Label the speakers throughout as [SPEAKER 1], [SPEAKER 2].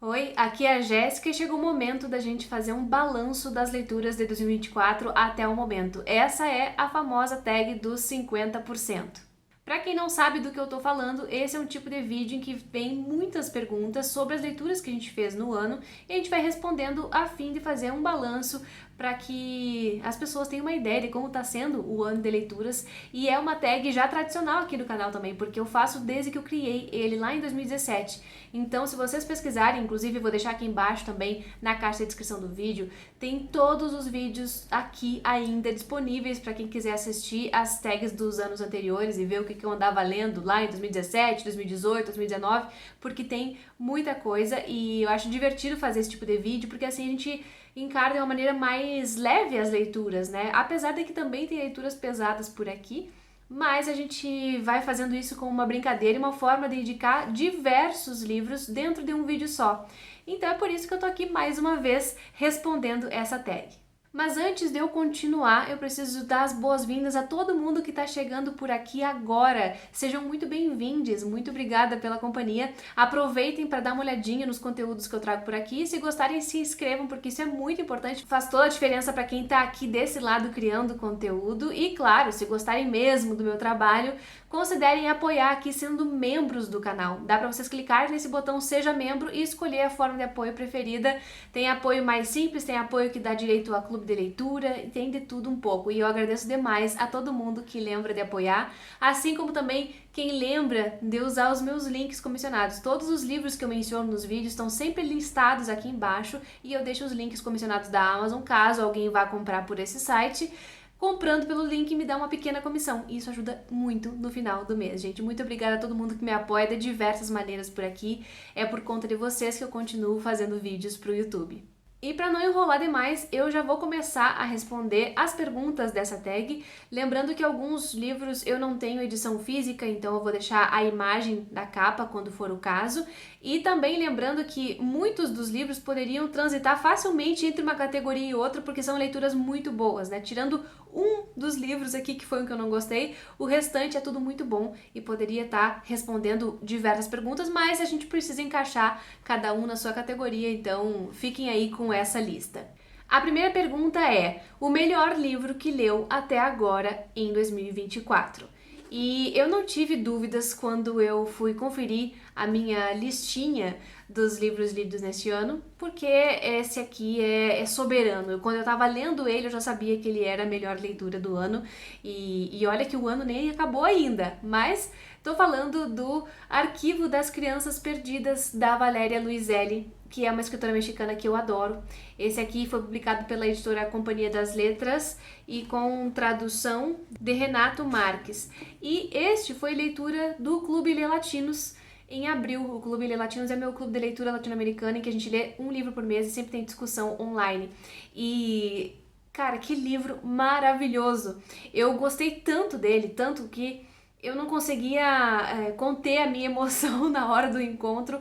[SPEAKER 1] Oi, aqui é a Jéssica e chegou o momento da gente fazer um balanço das leituras de 2024 até o momento. Essa é a famosa tag dos 50%. Para quem não sabe do que eu tô falando, esse é um tipo de vídeo em que vem muitas perguntas sobre as leituras que a gente fez no ano e a gente vai respondendo a fim de fazer um balanço para que as pessoas tenham uma ideia de como está sendo o ano de leituras. E é uma tag já tradicional aqui do canal também, porque eu faço desde que eu criei ele lá em 2017. Então, se vocês pesquisarem, inclusive eu vou deixar aqui embaixo também na caixa de descrição do vídeo, tem todos os vídeos aqui ainda disponíveis para quem quiser assistir as tags dos anos anteriores e ver o que eu andava lendo lá em 2017, 2018, 2019, porque tem muita coisa e eu acho divertido fazer esse tipo de vídeo, porque assim a gente encara de uma maneira mais leve as leituras, né? Apesar de que também tem leituras pesadas por aqui, mas a gente vai fazendo isso como uma brincadeira e uma forma de indicar diversos livros dentro de um vídeo só. Então é por isso que eu tô aqui mais uma vez respondendo essa tag. Mas antes de eu continuar, eu preciso dar as boas-vindas a todo mundo que está chegando por aqui agora. Sejam muito bem-vindos, muito obrigada pela companhia. Aproveitem para dar uma olhadinha nos conteúdos que eu trago por aqui. Se gostarem, se inscrevam, porque isso é muito importante. Faz toda a diferença para quem está aqui desse lado criando conteúdo. E claro, se gostarem mesmo do meu trabalho, considerem apoiar aqui sendo membros do canal. Dá para vocês clicarem nesse botão Seja Membro e escolher a forma de apoio preferida. Tem apoio mais simples, tem apoio que dá direito a clube de leitura, tem de tudo um pouco. E eu agradeço demais a todo mundo que lembra de apoiar, assim como também quem lembra de usar os meus links comissionados. Todos os livros que eu menciono nos vídeos estão sempre listados aqui embaixo e eu deixo os links comissionados da Amazon, caso alguém vá comprar por esse site. Comprando pelo link me dá uma pequena comissão. E isso ajuda muito no final do mês, gente. Muito obrigada a todo mundo que me apoia de diversas maneiras por aqui. É por conta de vocês que eu continuo fazendo vídeos pro YouTube. E para não enrolar demais, eu já vou começar a responder as perguntas dessa tag, lembrando que alguns livros eu não tenho edição física, então eu vou deixar a imagem da capa quando for o caso, e também lembrando que muitos dos livros poderiam transitar facilmente entre uma categoria e outra, porque são leituras muito boas, né? Tirando um dos livros aqui que foi o que eu não gostei, o restante é tudo muito bom e poderia estar respondendo diversas perguntas, mas a gente precisa encaixar cada um na sua categoria, então fiquem aí com essa lista. A primeira pergunta é: o melhor livro que leu até agora em 2024? E eu não tive dúvidas quando eu fui conferir a minha listinha dos livros lidos neste ano, porque esse aqui é soberano. Quando eu tava lendo ele, eu já sabia que ele era a melhor leitura do ano, e olha que o ano nem acabou ainda, mas tô falando do Arquivo das Crianças Perdidas, da Valéria Luiselli, que é uma escritora mexicana que eu adoro. Esse aqui foi publicado pela editora Companhia das Letras e com tradução de Renato Marques. E este foi leitura do Clube Lê Latinos em abril. O Clube Lê Latinos é meu clube de leitura latino-americana em que a gente lê um livro por mês e sempre tem discussão online. E, cara, que livro maravilhoso! Eu gostei tanto dele, tanto que eu não conseguia conter a minha emoção na hora do encontro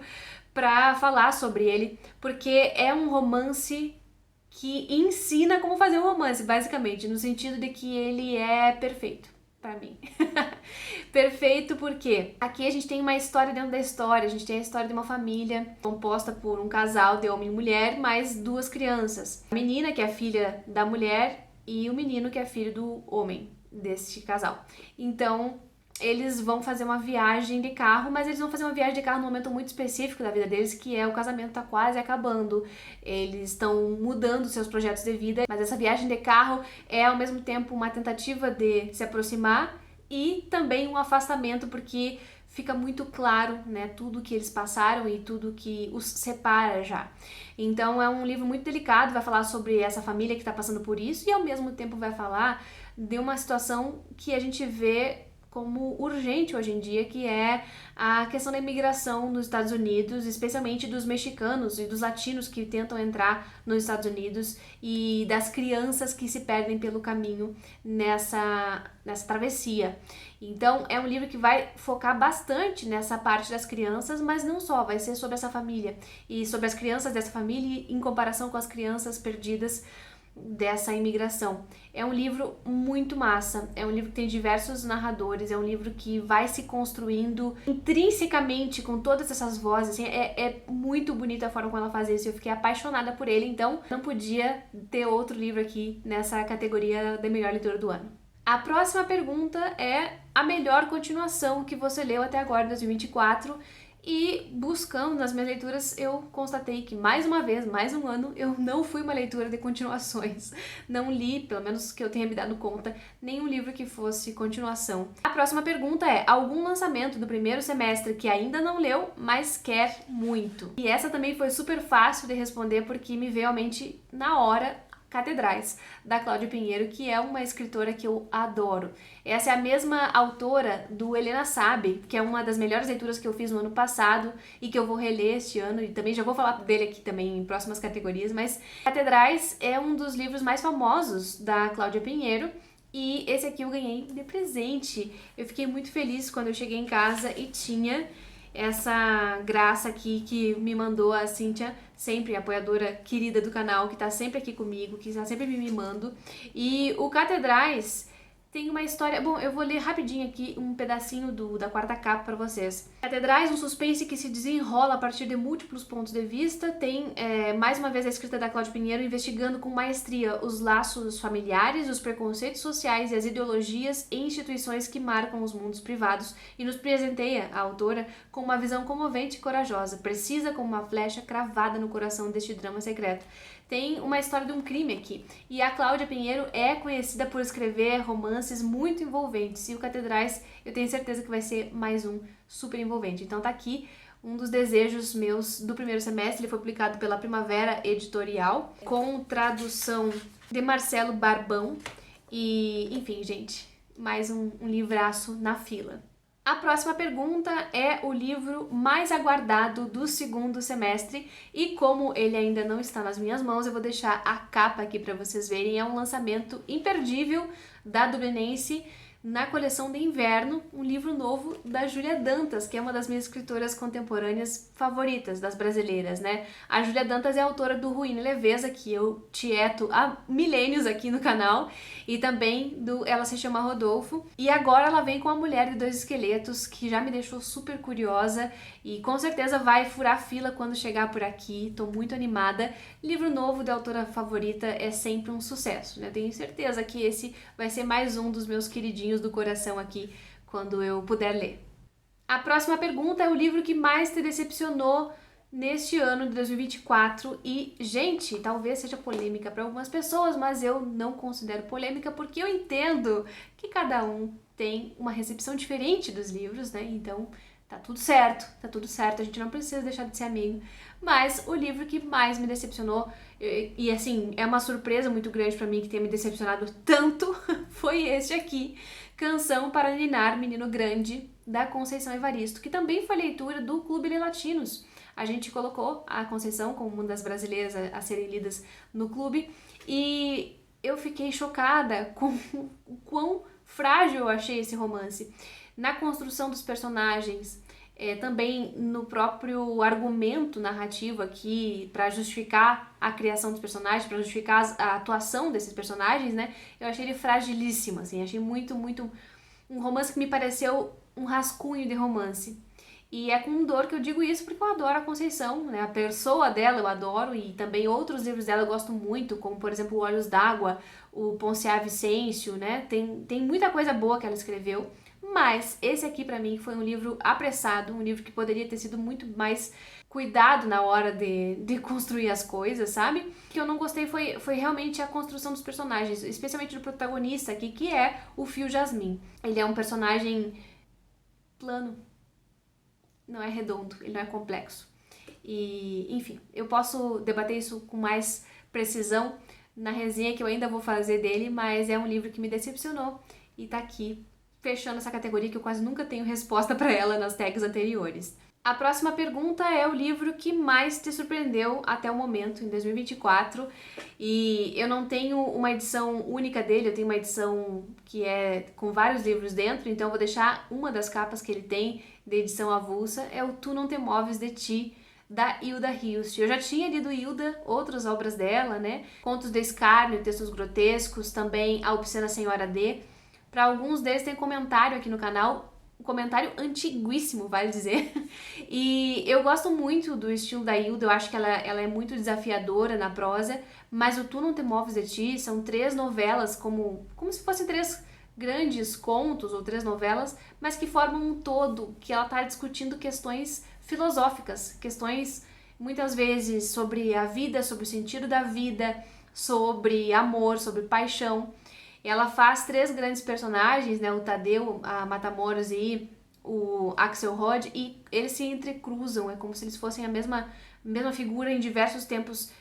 [SPEAKER 1] para falar sobre ele, porque é um romance que ensina como fazer um romance, basicamente, no sentido de que ele é perfeito para mim. Perfeito porque aqui a gente tem uma história dentro da história, a gente tem a história de uma família composta por um casal de homem e mulher, mais duas crianças. A menina, que é a filha da mulher, e o menino, que é filho do homem deste casal. Então, eles vão fazer uma viagem de carro, mas eles vão fazer uma viagem de carro num momento muito específico da vida deles, que é o casamento tá quase acabando. Eles estão mudando seus projetos de vida, mas essa viagem de carro é ao mesmo tempo uma tentativa de se aproximar e também um afastamento, porque fica muito claro, né, tudo que eles passaram e tudo que os separa já. Então é um livro muito delicado, vai falar sobre essa família que está passando por isso e ao mesmo tempo vai falar de uma situação que a gente vê como urgente hoje em dia, que é a questão da imigração nos Estados Unidos, especialmente dos mexicanos e dos latinos que tentam entrar nos Estados Unidos e das crianças que se perdem pelo caminho nessa travessia. Então é um livro que vai focar bastante nessa parte das crianças, mas não só, vai ser sobre essa família e sobre as crianças dessa família em comparação com as crianças perdidas dessa imigração. É um livro muito massa, é um livro que tem diversos narradores, é um livro que vai se construindo intrinsecamente com todas essas vozes, assim, é muito bonita a forma como ela faz isso, eu fiquei apaixonada por ele, então não podia ter outro livro aqui nessa categoria da melhor leitura do ano. A próxima pergunta é a melhor continuação que você leu até agora em 2024, e buscando nas minhas leituras, eu constatei que mais uma vez, mais um ano, eu não fui uma leitora de continuações. Não li, pelo menos que eu tenha me dado conta, nenhum livro que fosse continuação. A próxima pergunta é: algum lançamento do primeiro semestre que ainda não leu, mas quer muito? E essa também foi super fácil de responder porque me veio à mente na hora Catedrais, da Cláudia Pinheiro, que é uma escritora que eu adoro. Essa é a mesma autora do Helena Sabe, que é uma das melhores leituras que eu fiz no ano passado e que eu vou reler este ano, e também já vou falar dele aqui também em próximas categorias, mas Catedrais é um dos livros mais famosos da Cláudia Pinheiro, e esse aqui eu ganhei de presente. Eu fiquei muito feliz quando eu cheguei em casa e tinha essa graça aqui que me mandou a Cíntia, sempre apoiadora querida do canal, que tá sempre aqui comigo, que tá sempre me mimando. E o Catedrais tem uma história... Bom, eu vou ler rapidinho aqui um pedacinho da quarta capa para vocês. Catedrais, um suspense que se desenrola a partir de múltiplos pontos de vista. Tem, mais uma vez, a escrita da Cláudia Pinheiro investigando com maestria os laços familiares, os preconceitos sociais e as ideologias e instituições que marcam os mundos privados, e nos presenteia, a autora, com uma visão comovente e corajosa, precisa como uma flecha cravada no coração deste drama secreto. Tem uma história de um crime aqui, e a Cláudia Pinheiro é conhecida por escrever romances muito envolventes, e o Catedrais eu tenho certeza que vai ser mais um super envolvente. Então tá aqui um dos desejos meus do primeiro semestre. Ele foi publicado pela Primavera Editorial, com tradução de Marcelo Barbão, e enfim, gente, mais um livraço na fila. A próxima pergunta é o livro mais aguardado do segundo semestre, e como ele ainda não está nas minhas mãos, eu vou deixar a capa aqui para vocês verem. É um lançamento imperdível da dublinense na coleção de inverno, um livro novo da Júlia Dantas, que é uma das minhas escritoras contemporâneas favoritas, das brasileiras, né? A Júlia Dantas é autora do Ruína e Leveza, que eu tieto há milênios aqui no canal, e também do Ela Se Chama Rodolfo. E agora ela vem com A Mulher de Dois Esqueletos, que já me deixou super curiosa e com certeza vai furar fila quando chegar por aqui. Tô muito animada. Livro novo da autora favorita é sempre um sucesso, né? Tenho certeza que esse vai ser mais um dos meus queridinhos do coração aqui quando eu puder ler. A próxima pergunta é o livro que mais te decepcionou neste ano de 2024, e, gente, talvez seja polêmica para algumas pessoas, mas eu não considero polêmica porque eu entendo que cada um tem uma recepção diferente dos livros, né? Então tá tudo certo, a gente não precisa deixar de ser amigo. Mas o livro que mais me decepcionou, e assim, é uma surpresa muito grande para mim que tenha me decepcionado tanto, foi este aqui, Canção para Ninar, Menino Grande, da Conceição Evaristo, que também foi leitura do Clube de Latinos. A gente colocou a Conceição como uma das brasileiras a serem lidas no clube, e eu fiquei chocada com o quão frágil eu achei esse romance. Na construção dos personagens, também no próprio argumento narrativo aqui, para justificar a criação dos personagens, para justificar a atuação desses personagens, né? Eu achei ele fragilíssimo, assim, achei muito um romance que me pareceu um rascunho de romance. E é com dor que eu digo isso, porque eu adoro a Conceição, né? A pessoa dela eu adoro, e também outros livros dela eu gosto muito, como por exemplo Olhos d'Água, o Ponciá Vicêncio, né? Tem muita coisa boa que ela escreveu, mas esse aqui pra mim foi um livro apressado, um livro que poderia ter sido muito mais cuidado na hora de construir as coisas, sabe? O que eu não gostei foi realmente a construção dos personagens, especialmente do protagonista aqui, que é o Fio Jasmin. Ele é um personagem plano, não é redondo, ele não é complexo. E, enfim, eu posso debater isso com mais precisão na resenha que eu ainda vou fazer dele, mas é um livro que me decepcionou e tá aqui fechando essa categoria que eu quase nunca tenho resposta para ela nas tags anteriores. A próxima pergunta é o livro que mais te surpreendeu até o momento, em 2024, e eu não tenho uma edição única dele, eu tenho uma edição que é com vários livros dentro, então eu vou deixar uma das capas que ele tem de edição avulsa, é o Tu Não Te Moves de Ti, da Hilda Hilst. Eu já tinha lido Hilda, outras obras dela, né? Contos de Escárnio, Textos Grotescos, também A Obscena Senhora D. Para alguns deles tem comentário aqui no canal, um comentário antiguíssimo, vale dizer. E eu gosto muito do estilo da Hilda, eu acho que ela é muito desafiadora na prosa, mas o Tu Não Te Moves de Ti são 3 novelas, como se fossem 3 grandes contos ou 3 novelas, mas que formam um todo, que ela está discutindo questões filosóficas, questões muitas vezes sobre a vida, sobre o sentido da vida, sobre amor, sobre paixão. Ela faz 3 grandes personagens, né, o Tadeu, a Matamoros e o Axelrod, e eles se entrecruzam, é como se eles fossem a mesma figura em diversos tempos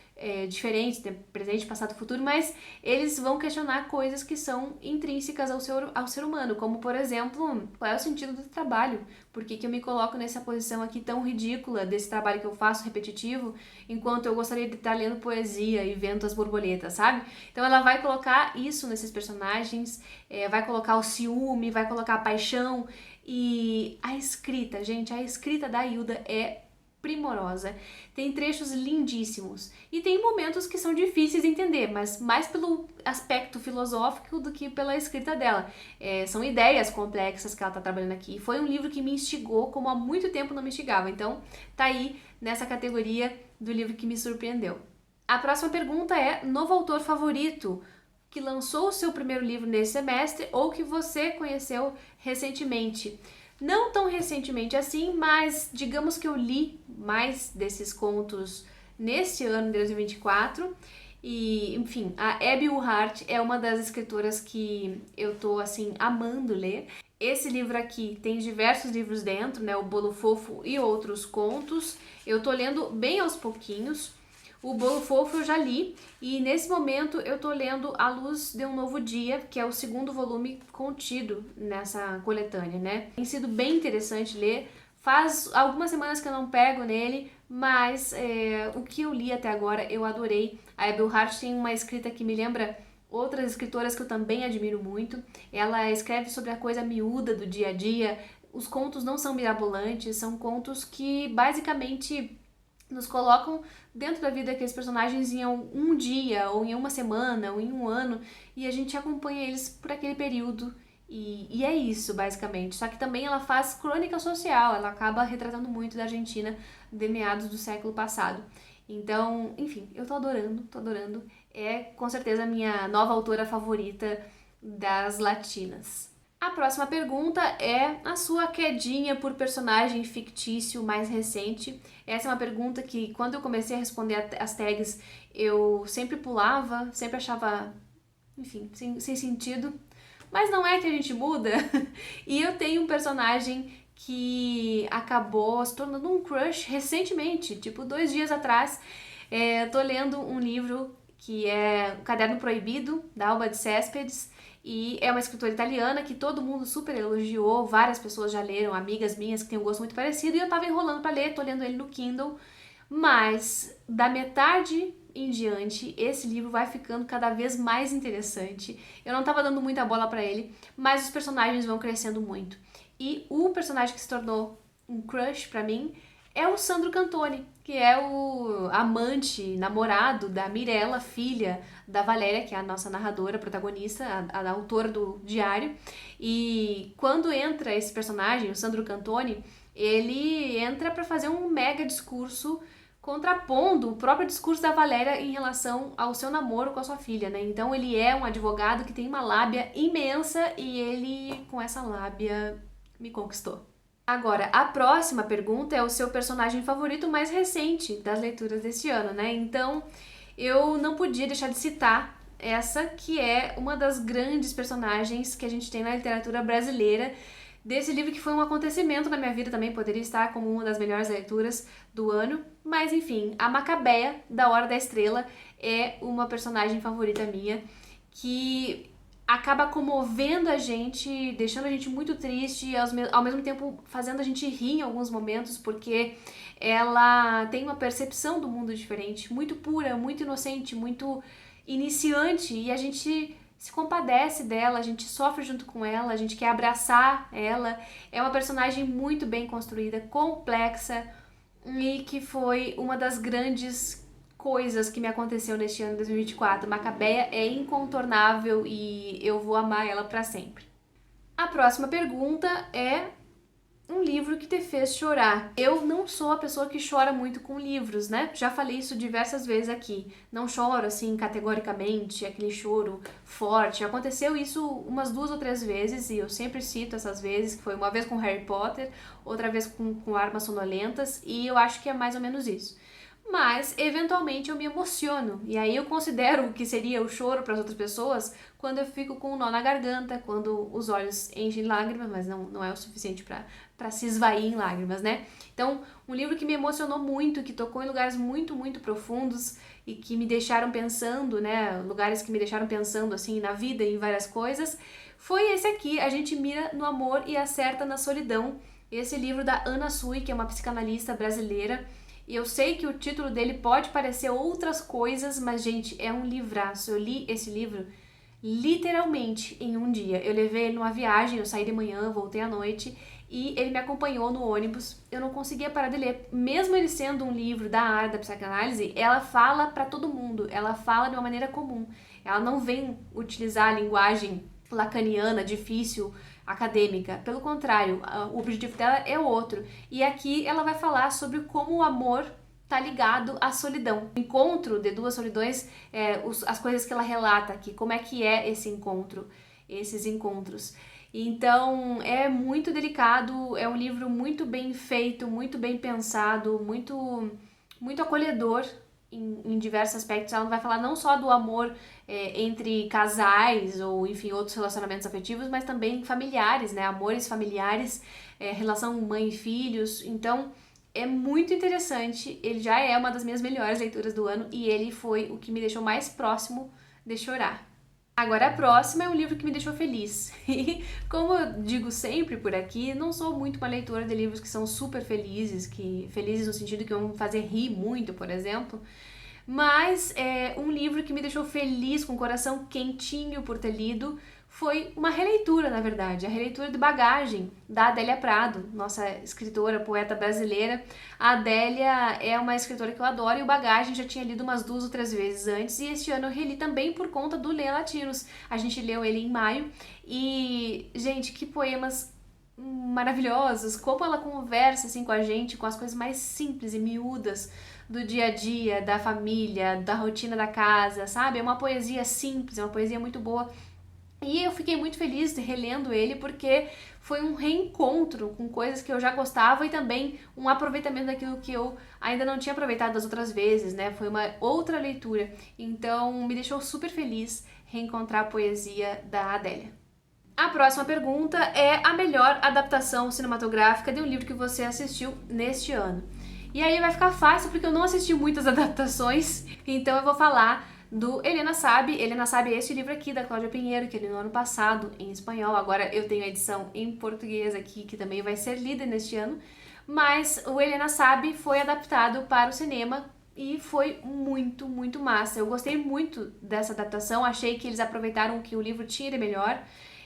[SPEAKER 1] diferentes, presente, passado, futuro, mas eles vão questionar coisas que são intrínsecas ao ser humano, como, por exemplo, qual é o sentido do trabalho? Por que eu me coloco nessa posição aqui tão ridícula desse trabalho que eu faço repetitivo, enquanto eu gostaria de estar lendo poesia e vendo as borboletas, sabe? Então ela vai colocar isso nesses personagens, vai colocar o ciúme, vai colocar a paixão, e a escrita, gente, a escrita da Hilda é primorosa, tem trechos lindíssimos e tem momentos que são difíceis de entender, mas mais pelo aspecto filosófico do que pela escrita dela. São ideias complexas que ela está trabalhando aqui. Foi um livro que me instigou como há muito tempo não me instigava, então tá aí nessa categoria do livro que me surpreendeu. A próxima pergunta é: novo autor favorito que lançou o seu primeiro livro nesse semestre ou que você conheceu recentemente? Não tão recentemente assim, mas digamos que eu li mais desses contos neste ano de 2024. E, enfim, a Abby Uhart é uma das escritoras que eu tô, assim, amando ler. Esse livro aqui tem diversos livros dentro, né? O Bolo Fofo e outros contos. Eu tô lendo bem aos pouquinhos. O Bolo Fofo eu já li e nesse momento eu tô lendo A Luz de um Novo Dia, que é o 2º volume contido nessa coletânea, né? Tem sido bem interessante ler. Faz algumas semanas que eu não pego nele, mas o que eu li até agora eu adorei. A Abby Uhart tem uma escrita que me lembra outras escritoras que eu também admiro muito. Ela escreve sobre a coisa miúda do dia a dia. Os contos não são mirabolantes, são contos que basicamente nos colocam dentro da vida daqueles personagens em um dia, ou em uma semana, ou em um ano, e a gente acompanha eles por aquele período, e é isso, basicamente. Só que também ela faz crônica social, ela acaba retratando muito da Argentina de meados do século passado. Então, enfim, eu tô adorando. É com certeza a minha nova autora favorita das latinas. A próxima pergunta é a sua quedinha por personagem fictício mais recente. Essa é uma pergunta que, quando eu comecei a responder as tags, eu sempre pulava, sempre achava, enfim, sem sentido. Mas não é que a gente muda. E eu tenho um personagem que acabou se tornando um crush recentemente, tipo 2 dias atrás. Tô lendo um livro que é O Caderno Proibido, da Alba de Céspedes, e é uma escritora italiana que todo mundo super elogiou, várias pessoas já leram, amigas minhas que têm um gosto muito parecido, e eu tava enrolando pra ler, tô lendo ele no Kindle, mas da metade em diante, esse livro vai ficando cada vez mais interessante. Eu não tava dando muita bola pra ele, mas os personagens vão crescendo muito. E o personagem que se tornou um crush pra mim é o Sandro Cantone, que é o amante, namorado da Mirella, filha da Valéria, que é a nossa narradora, protagonista, a autora do diário. E quando entra esse personagem, o Sandro Cantone, ele entra para fazer um mega discurso contrapondo o próprio discurso da Valéria em relação ao seu namoro com a sua filha, né? Então ele é um advogado que tem uma lábia imensa e ele, com essa lábia, me conquistou. Agora, a próxima pergunta é o seu personagem favorito mais recente das leituras deste ano, né? Então, eu não podia deixar de citar essa que é uma das grandes personagens que a gente tem na literatura brasileira, desse livro que foi um acontecimento na minha vida também, poderia estar como uma das melhores leituras do ano, mas enfim, a Macabeia, da Hora da Estrela, é uma personagem favorita minha, que acaba comovendo a gente, deixando a gente muito triste e ao mesmo tempo fazendo a gente rir em alguns momentos, porque ela tem uma percepção do mundo diferente, muito pura, muito inocente, muito iniciante, e a gente se compadece dela, a gente sofre junto com ela, a gente quer abraçar ela. É uma personagem muito bem construída, complexa, e que foi uma das grandes coisas que me aconteceu neste ano de 2024. Macabeia é incontornável e eu vou amar ela para sempre. A próxima pergunta é um livro que te fez chorar. Eu não sou a pessoa que chora muito com livros, né? Já falei isso diversas vezes aqui. Não choro assim categoricamente, aquele choro forte. Aconteceu isso umas 2 ou 3 vezes e eu sempre cito essas vezes, que foi uma vez com Harry Potter, outra vez com Armas Sonolentas, e eu acho que é mais ou menos isso. Mas, eventualmente, eu me emociono. E aí eu considero que seria o choro para as outras pessoas quando eu fico com um nó na garganta, quando os olhos enchem de lágrimas, mas não é o suficiente para se esvair em lágrimas, né? Então, um livro que me emocionou muito, que tocou em lugares muito, muito profundos e que me deixaram pensando, né? Lugares que me deixaram pensando, assim, na vida e em várias coisas, foi esse aqui, A Gente Mira no Amor e Acerta na Solidão. Esse livro da Ana Sui, que é uma psicanalista brasileira. E eu sei que o título dele pode parecer outras coisas, mas, gente, é um livraço. Eu li esse livro literalmente em um dia. Eu levei ele numa viagem, eu saí de manhã, voltei à noite e ele me acompanhou no ônibus. Eu não conseguia parar de ler. Mesmo ele sendo um livro da área da psicanálise, ela fala para todo mundo, ela fala de uma maneira comum. Ela não vem utilizar a linguagem lacaniana, difícil, acadêmica. Pelo contrário, o objetivo dela é outro. E aqui ela vai falar sobre como o amor tá ligado à solidão. O encontro de duas solidões, as coisas que ela relata aqui, como é que é esse encontro, esses encontros. Então é muito delicado, é um livro muito bem feito, muito bem pensado, muito acolhedor em diversos aspectos. Ela vai falar não só do amor entre casais ou, enfim, outros relacionamentos afetivos, mas também familiares, né? Amores familiares, relação mãe e filhos. Então, é muito interessante. Ele já é uma das minhas melhores leituras do ano e ele foi o que me deixou mais próximo de chorar. Agora a próxima é um livro que me deixou feliz. E como eu digo sempre por aqui, não sou muito uma leitora de livros que são super felizes, que felizes no sentido que vão me fazer rir muito, por exemplo. Mas um livro que me deixou feliz, com o coração quentinho por ter lido, foi uma releitura, na verdade, a releitura de Bagagem, da Adélia Prado, nossa escritora, poeta brasileira. A Adélia é uma escritora que eu adoro e o Bagagem já tinha lido umas 2 ou 3 vezes antes, e este ano eu reli também por conta do Leia Latinos. A gente leu ele em maio e, gente, que poemas maravilhosos, como ela conversa assim com a gente, com as coisas mais simples e miúdas do dia a dia, da família, da rotina da casa, sabe? É uma poesia simples, é uma poesia muito boa. E eu fiquei muito feliz relendo ele porque foi um reencontro com coisas que eu já gostava e também um aproveitamento daquilo que eu ainda não tinha aproveitado das outras vezes, né? Foi uma outra leitura. Então me deixou super feliz reencontrar a poesia da Adélia. A próxima pergunta é a melhor adaptação cinematográfica de um livro que você assistiu neste ano. E aí vai ficar fácil porque eu não assisti muitas adaptações, então eu vou falar do Helena Sabe. Helena Sabe é esse livro aqui da Cláudia Pinheiro, que eu li no ano passado em espanhol. Agora eu tenho a edição em português aqui, que também vai ser lida neste ano. Mas o Helena Sabe foi adaptado para o cinema e foi muito, muito massa. Eu gostei muito dessa adaptação, achei que eles aproveitaram o que o livro tinha de melhor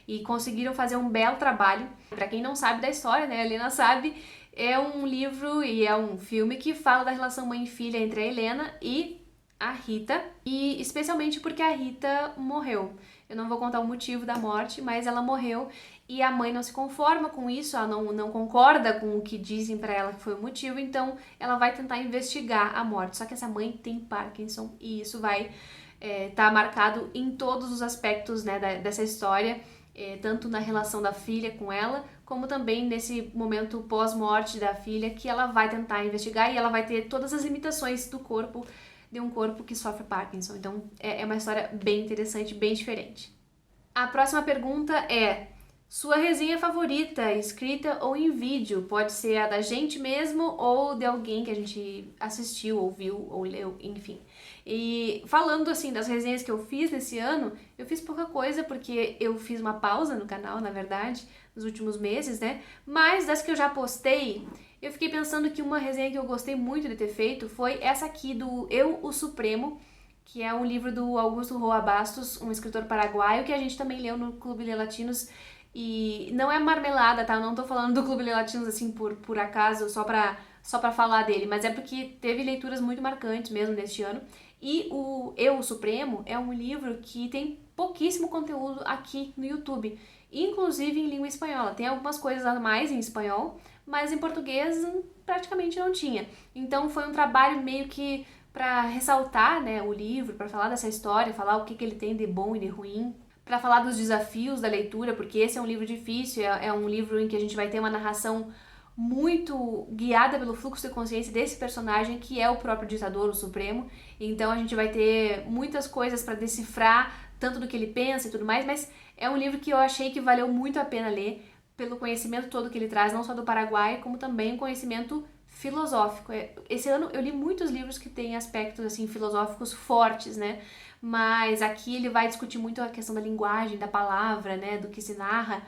[SPEAKER 1] e conseguiram fazer um belo trabalho. Para quem não sabe da história, né, a Helena Sabe é um livro e é um filme que fala da relação mãe e filha entre a Helena e a Rita, e especialmente porque a Rita morreu. Eu não vou contar o motivo da morte, mas ela morreu e a mãe não se conforma com isso, ela não concorda com o que dizem para ela que foi o motivo, então ela vai tentar investigar a morte. Só que essa mãe tem Parkinson e isso vai tá marcado em todos os aspectos, né, dessa história, tanto na relação da filha com ela, como também nesse momento pós-morte da filha, que ela vai tentar investigar e ela vai ter todas as limitações do corpo, de um corpo que sofre Parkinson. Então é uma história bem interessante, bem diferente. A próxima pergunta é: sua resenha favorita, escrita ou em vídeo? Pode ser a da gente mesmo ou de alguém que a gente assistiu, ouviu ou leu, enfim. E falando assim das resenhas que eu fiz nesse ano, eu fiz pouca coisa porque eu fiz uma pausa no canal, na verdade, nos últimos meses, né? Mas das que eu já postei, eu fiquei pensando que uma resenha que eu gostei muito de ter feito foi essa aqui do Eu, o Supremo, que é um livro do Augusto Roa Bastos, um escritor paraguaio, que a gente também leu no Clube de Latinos. E não é marmelada, tá? Eu não tô falando do Clube de Latinos assim por acaso, só pra só para falar dele, mas é porque teve leituras muito marcantes mesmo neste ano. E o Eu, o Supremo, é um livro que tem pouquíssimo conteúdo aqui no YouTube, inclusive em língua espanhola. Tem algumas coisas a mais em espanhol, mas em português praticamente não tinha. Então foi um trabalho meio que para ressaltar, né, o livro, para falar dessa história, falar o que ele tem de bom e de ruim, para falar dos desafios da leitura, porque esse é um livro difícil, é um livro em que a gente vai ter uma narração muito guiada pelo fluxo de consciência desse personagem, que é o próprio ditador, o Supremo. Então a gente vai ter muitas coisas para decifrar, tanto do que ele pensa e tudo mais, mas é um livro que eu achei que valeu muito a pena ler, pelo conhecimento todo que ele traz, não só do Paraguai, como também um conhecimento filosófico. Esse ano eu li muitos livros que têm aspectos assim filosóficos fortes, né? Mas aqui ele vai discutir muito a questão da linguagem, da palavra, né? Do que se narra.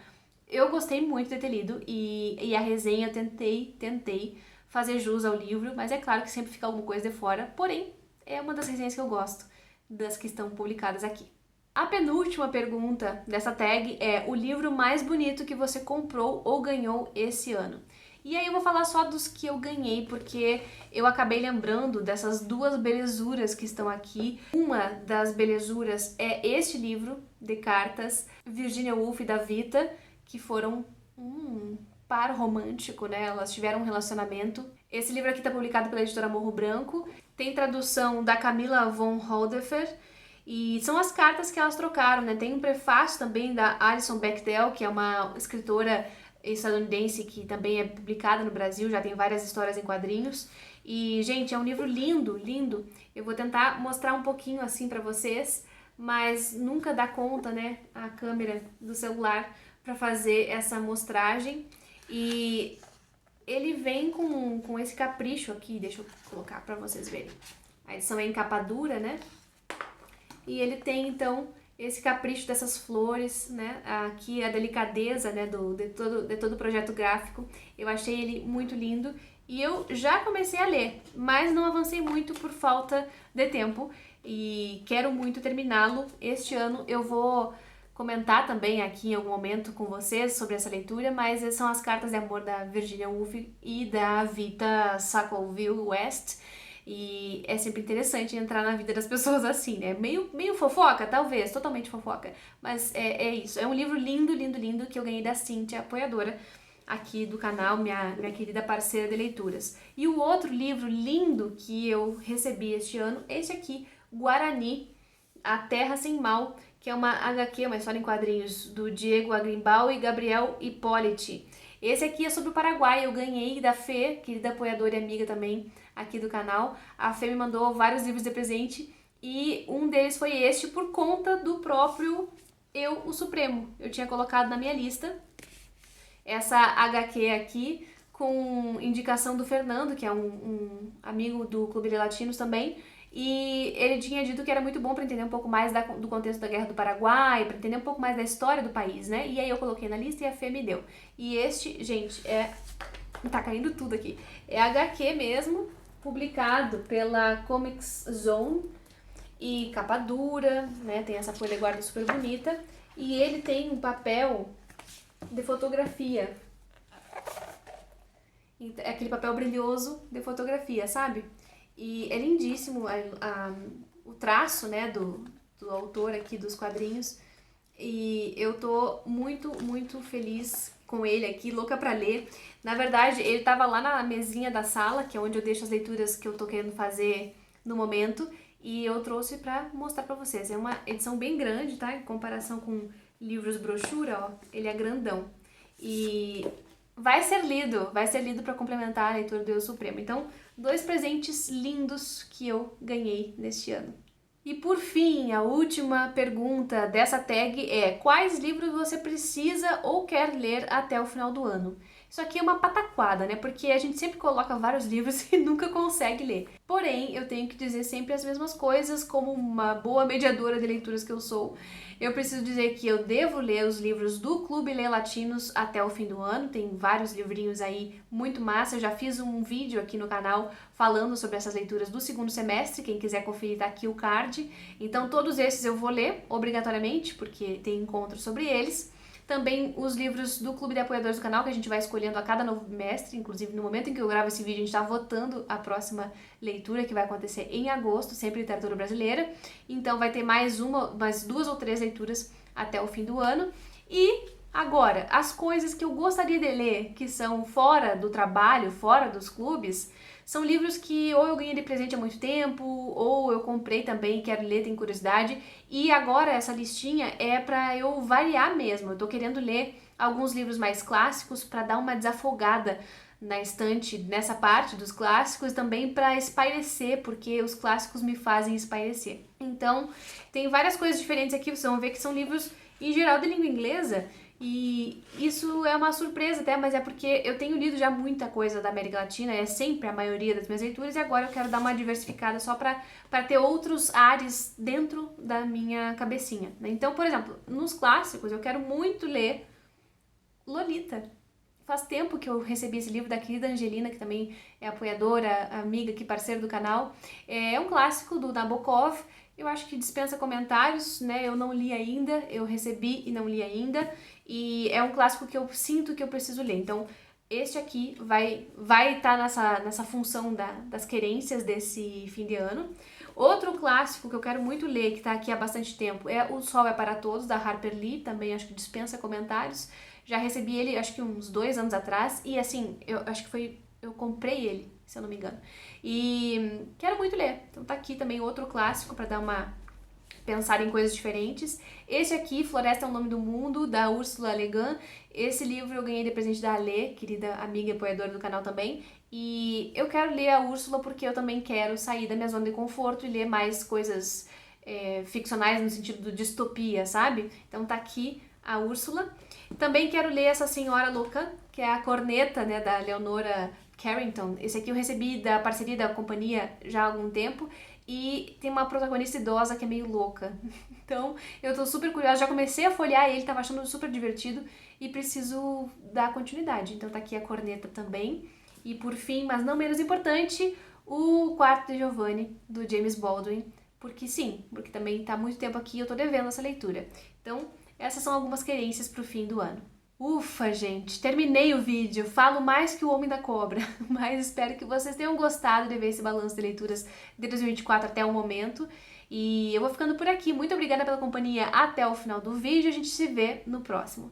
[SPEAKER 1] Eu gostei muito de ter lido e a resenha eu tentei fazer jus ao livro, mas é claro que sempre fica alguma coisa de fora, porém é uma das resenhas que eu gosto, das que estão publicadas aqui. A penúltima pergunta dessa tag é o livro mais bonito que você comprou ou ganhou esse ano. E aí eu vou falar só dos que eu ganhei, porque eu acabei lembrando dessas duas belezuras que estão aqui. Uma das belezuras é este livro de cartas, Virginia Woolf da Vita, que foram um par romântico, né? Elas tiveram um relacionamento. Esse livro aqui está publicado pela editora Morro Branco. Tem tradução da Camila von Holdefer. E são as cartas que elas trocaram, né? Tem um prefácio também da Alison Bechdel, que é uma escritora estadunidense que também é publicada no Brasil, já tem várias histórias em quadrinhos. E, gente, é um livro lindo, lindo. Eu vou tentar mostrar um pouquinho assim pra vocês, mas nunca dá conta, né, a câmera do celular para fazer essa mostragem. E ele vem com esse capricho aqui, deixa eu colocar para vocês verem. A edição é em capa dura, né? E ele tem, então, esse capricho dessas flores, né? Aqui a delicadeza, né, de todo o projeto gráfico. Eu achei ele muito lindo e eu já comecei a ler, mas não avancei muito por falta de tempo e quero muito terminá-lo. Este ano eu vou comentar também aqui em algum momento com vocês sobre essa leitura, mas são as cartas de amor da Virginia Woolf e da Vita Sackville-West. E é sempre interessante entrar na vida das pessoas assim, né? Meio fofoca, talvez, totalmente fofoca. Mas é isso. É um livro lindo, lindo, lindo que eu ganhei da Cíntia, apoiadora aqui do canal, minha querida parceira de leituras. E o outro livro lindo que eu recebi este ano, esse aqui, Guarani, A Terra Sem Mal, que é uma HQ, uma história em quadrinhos do Diego Agrimbal e Gabriel Hipólite. Esse aqui é sobre o Paraguai, eu ganhei da Fê, querida apoiadora e amiga também aqui do canal. A Fê me mandou vários livros de presente e um deles foi este por conta do próprio Eu, o Supremo. Eu tinha colocado na minha lista essa HQ aqui com indicação do Fernando, que é um amigo do Clube de Latinos também, e ele tinha dito que era muito bom para entender um pouco mais do contexto da Guerra do Paraguai, para entender um pouco mais da história do país, né? E aí eu coloquei na lista e a Fê me deu. E este, gente, tá caindo tudo aqui. É HQ mesmo, publicado pela Comics Zone e capa dura, né? Tem essa folha guarda super bonita e ele tem um papel de fotografia. É aquele papel brilhoso de fotografia, sabe? E é lindíssimo o traço, né, do autor aqui dos quadrinhos. E eu tô muito, muito feliz com ele aqui, louca pra ler. Na verdade, ele tava lá na mesinha da sala, que é onde eu deixo as leituras que eu tô querendo fazer no momento. E eu trouxe pra mostrar pra vocês. É uma edição bem grande, tá? Em comparação com livros brochura, ó, ele é grandão. E vai ser lido para complementar a leitura do Eu Supremo. Então, 2 presentes lindos que eu ganhei neste ano. E por fim, a última pergunta dessa tag é: quais livros você precisa ou quer ler até o final do ano? Isso aqui é uma pataquada, né? Porque a gente sempre coloca vários livros e nunca consegue ler. Porém, eu tenho que dizer sempre as mesmas coisas, como uma boa mediadora de leituras que eu sou. Eu preciso dizer que eu devo ler os livros do Clube Lê Latinos até o fim do ano. Tem vários livrinhos aí muito massa. Eu já fiz um vídeo aqui no canal falando sobre essas leituras do segundo semestre. Quem quiser conferir, tá aqui o card. Então, todos esses eu vou ler, obrigatoriamente, porque tem encontros sobre eles. Também os livros do Clube de Apoiadores do canal, que a gente vai escolhendo a cada novo bimestre. Inclusive, no momento em que eu gravo esse vídeo, a gente está votando a próxima leitura, que vai acontecer em agosto, sempre literatura brasileira. Então vai ter mais 2 ou 3 leituras até o fim do ano. E agora, as coisas que eu gostaria de ler, que são fora do trabalho, fora dos clubes, são livros que ou eu ganhei de presente há muito tempo, ou eu comprei também, quero ler, tenho curiosidade. E agora essa listinha é para eu variar mesmo. Eu tô querendo ler alguns livros mais clássicos para dar uma desafogada na estante, nessa parte dos clássicos, também para espairecer, porque os clássicos me fazem espairecer. Então, tem várias coisas diferentes aqui, vocês vão ver que são livros, em geral, de língua inglesa. E isso é uma surpresa até, mas é porque eu tenho lido já muita coisa da América Latina, é sempre a maioria das minhas leituras, e agora eu quero dar uma diversificada só para ter outros ares dentro da minha cabecinha, né? Então, por exemplo, nos clássicos eu quero muito ler Lolita. Faz tempo que eu recebi esse livro da querida Angelina, que também é apoiadora, amiga, que parceira do canal. É um clássico do Nabokov. Eu acho que dispensa comentários, né? Eu não li ainda, eu recebi e não li ainda. E é um clássico que eu sinto que eu preciso ler. Então, este aqui vai estar nessa função das querências desse fim de ano. Outro clássico que eu quero muito ler, que está aqui há bastante tempo, é O Sol é para Todos, da Harper Lee. Também acho que dispensa comentários. Já recebi ele, acho que uns 2 anos atrás. E assim, eu acho que eu comprei ele, se eu não me engano. E quero muito ler. Então tá aqui também outro clássico para dar uma pensar em coisas diferentes. Esse aqui, Floresta é o Nome do Mundo, da Ursula Le Guin. Esse livro eu ganhei de presente da Ale, querida amiga e apoiadora do canal também. E eu quero ler a Úrsula porque eu também quero sair da minha zona de conforto e ler mais coisas ficcionais no sentido de distopia, sabe? Então tá aqui a Úrsula. Também quero ler Essa Senhora Louca, que é a corneta, né, da Leonora Carrington. Esse aqui eu recebi da parceria da companhia já há algum tempo e tem uma protagonista idosa que é meio louca. Então eu tô super curiosa, já comecei a folhear ele, tava achando super divertido e preciso dar continuidade. Então tá aqui a corneta também. E por fim, mas não menos importante, o Quarto de Giovanni, do James Baldwin. Porque sim, porque também tá há muito tempo aqui e eu tô devendo essa leitura. Então, essas são algumas querências pro fim do ano. Ufa, gente, terminei o vídeo, falo mais que o Homem da Cobra, mas espero que vocês tenham gostado de ver esse balanço de leituras de 2024 até o momento. E eu vou ficando por aqui, muito obrigada pela companhia até o final do vídeo, a gente se vê no próximo.